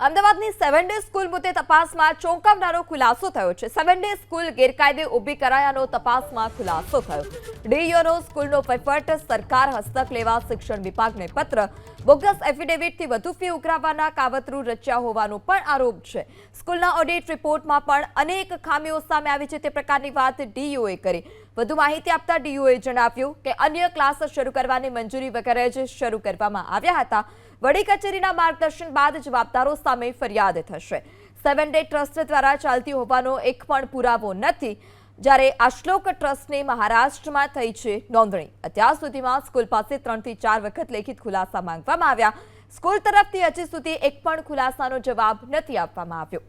અમદાવાદની 7 day school મુદ્દે તપાસમાં ચોંકાવનારો ખુલાસો થયો છે। 7 ડે સ્કૂલ ગેરકાયદે ઊભી કરાયાનો તપાસમાં ખુલાસો થયો। ડીઈઓનો સ્કૂલનો વહીવટ સરકાર હસ્તક લેવા શિક્ષણ વિભાગને પત્ર, બોગસ એફિડેવિટથી વધુ ફી ઉઘરાવવાના કાવતરું રચ્યા હોવાનો પણ આરોપ છે। સ્કૂલના ઓડિટ રિપોર્ટમાં પણ અનેક ખામીઓ સામે આવી છે તે પ્રકારની વાત ડીઈઓએ કરી। વધુ માહિતી આપતા ડીઈઓએ જણાવ્યું કે અન્ય ક્લાસ શરૂ કરવાની મંજૂરી વગેરે જ શરૂ કરવામાં આવ્યા હતા। વડી કચેરીના માર્ગદર્શન બાદ જવાબદારો સામે ફરિયાદ થશે। 7 ડે ટ્રસ્ટ દ્વારા ચાલતી હોવાનો એક પણ પુરાવો નથી, જ્યારે આ શ્લોક ટ્રસ્ટને મહારાષ્ટ્રમાં થઈ છે નોંધણી। અત્યાર સુધીમાં સ્કૂલ પાસે 3 થી 4 વખત લેખિત ખુલાસા માંગવામાં આવ્યા। સ્કૂલ તરફથી હજી સુધી એક પણ ખુલાસાનો જવાબ નથી આપવામાં આવ્યો।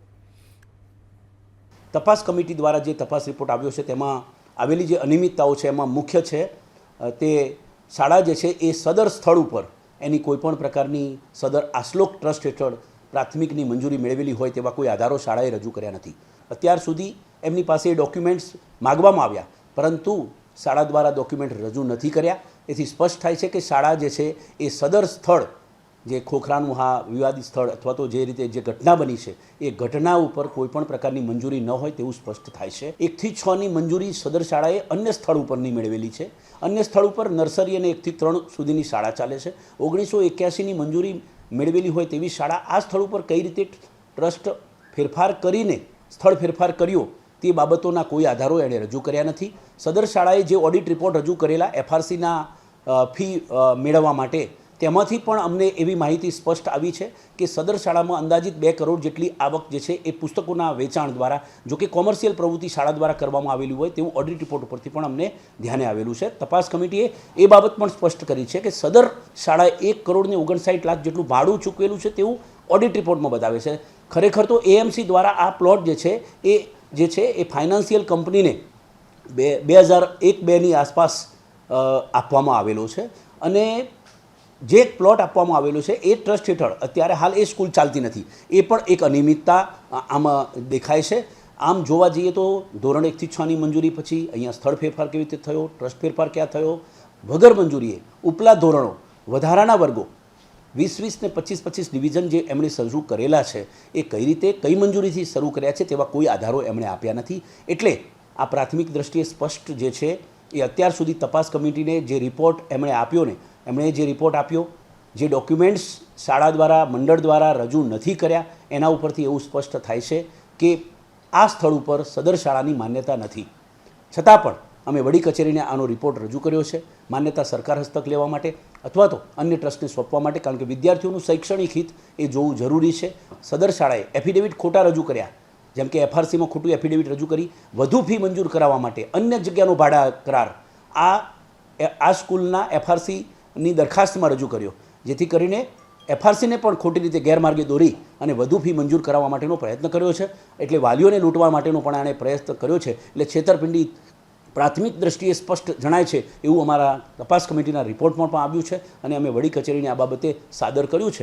તપાસ કમિટી દ્વારા જે તપાસ રિપોર્ટ આવ્યો છે તેમાં આવેલી જે અનિયમિતતાઓ છે એમાં મુખ્ય છે તે શાળા જે છે એ સદર સ્થળ ઉપર એની કોઈપણ પ્રકારની સદર આશ્લોક ટ્રસ્ટ હેઠળ પ્રાથમિકની મંજૂરી મેળવેલી હોય તેવા કોઈ આધારો શાળાએ રજૂ કર્યા નથી। અત્યાર સુધી એમની પાસે ડોક્યુમેન્ટ્સ માગવામાં આવ્યા, પરંતુ શાળા દ્વારા ડોક્યુમેન્ટ રજૂ નથી કર્યા। એથી સ્પષ્ટ થાય છે કે શાળા જે છે એ સદર સ્થળ જે ખોખરાનું વિવાદિત સ્થળ અથવા તો જે રીતે જે ઘટના બની છે એ ઘટના ઉપર કોઈપણ પ્રકારની મંજૂરી ન હોય તેવું સ્પષ્ટ થાય છે। 1 થી 6ની મંજૂરી સદર શાળાએ અન્ય સ્થળ ઉપરની મેળવેલી છે। અન્ય સ્થળ ઉપર નર્સરી અને 1 થી 3 સુધીની શાળા ચાલે છે। 1981ની મંજૂરી મેળવેલી હોય તેવી શાળા આ સ્થળ ઉપર કઈ રીતે ટ્રસ્ટ ફેરફાર કરીને સ્થળ ફેરફાર કર્યો તે બાબતોના કોઈ આધારો એણે રજૂ કર્યા નથી। સદર શાળાએ જે ઓડિટ રિપોર્ટ રજૂ કરેલા એફઆરસીના ફી મેળવવા માટે તેમાંથી પણ અમને એવી માહિતી સ્પષ્ટ આવી છે કે સદર શાળામાં અંદાજિત 2 કરોડ જેટલી આવક જે છે એ પુસ્તકોના વેચાણ દ્વારા, જો કે કોમર્શિયલ પ્રવૃત્તિ શાળા દ્વારા કરવામાં આવેલી હોય તેવું ઓડિટ રિપોર્ટ ઉપરથી પણ અમને ધ્યાને આવેલું છે। તપાસ કમિટીએ એ બાબત પણ સ્પષ્ટ કરી છે કે સદર શાળાએ 1 કરોડ ને 59 લાખ જેટલું ભાડું ચૂકવેલું છે તેવું ઓડિટ રિપોર્ટમાં બતાવે છે। ખરેખર તો એએમસી દ્વારા આ પ્લોટ જે છે એ ફાઇનાન્શિયલ કંપનીને 2001-2ની આસપાસ આપવામાં આવેલો છે અને જે પ્લોટ આપવામાં આવેલો છે એ ટ્રસ્ટ હેઠળ અત્યારે હાલ એ સ્કૂલ ચાલતી નથી। એ પણ એક અનિયમિતતા આમાં દેખાય છે। આમ જોવા જઈએ તો ધોરણ 1 થી 6ની મંજૂરી પછી અહીંયા સ્થળ ફેરફાર કેવી રીતે થયો, ટ્રસ્ટ ફેરફાર ક્યાં થયો, વગર મંજૂરીએ ઉપલા ધોરણો, વધારાના વર્ગો 20-20 ને 25-25 ડિવિઝન જે એમણે શરૂ કરેલા છે એ કઈ રીતે કઈ મંજૂરીથી શરૂ કર્યા છે તેવા કોઈ આધારો એમણે આપ્યા નથી। એટલે આ પ્રાથમિક દ્રષ્ટિએ સ્પષ્ટ જે છે એ અત્યાર સુધી તપાસ કમિટીને જે રિપોર્ટ એમણે આપ્યો ને એમણે જે રિપોર્ટ આપ્યો, જે ડોક્યુમેન્ટ્સ શાળા દ્વારા મંડળ દ્વારા રજૂ નથી કર્યા એના ઉપરથી એવું સ્પષ્ટ થાય છે કે આ સ્થળ ઉપર સદર શાળાની માન્યતા નથી। છતાં પણ અમે વડી કચેરીને આનો રિપોર્ટ રજૂ કર્યો છે માન્યતા સરકાર હસ્તક લેવા માટે અથવા તો અન્ય ટ્રસ્ટને સોંપવા માટે, કારણ કે વિદ્યાર્થીઓનું શૈક્ષણિક હિત એ જોવું જરૂરી છે। સદર શાળાએ એફિડેવિટ ખોટા રજૂ કર્યા, જેમ કે એફઆરસીમાં ખોટું એફિડેવિટ રજૂ કરી વધુ ફી મંજૂર કરાવવા માટે અન્ય જગ્યાનો ભાડા કરાર આ સ્કૂલના એફઆરસીની દરખાસ્તમાં રજૂ કર્યો, જેથી કરીને એફઆરસીને પણ ખોટી રીતે ગેરમાર્ગે દોરી અને વધુ ફી મંજૂર કરવા માટેનો પ્રયત્ન કર્યો છે। એટલે વાલીઓને લૂંટવા માટેનો પણ આણે પ્રયત્ન કર્યો છે। એટલે છેતરપિંડી પ્રાથમિક દ્રષ્ટિએ સ્પષ્ટ જણાય છે એવું અમારા તપાસ કમિટીના રિપોર્ટમાં પણ આવ્યું છે અને અમે વડી કચેરીને આ બાબતે સાદર કર્યું છે।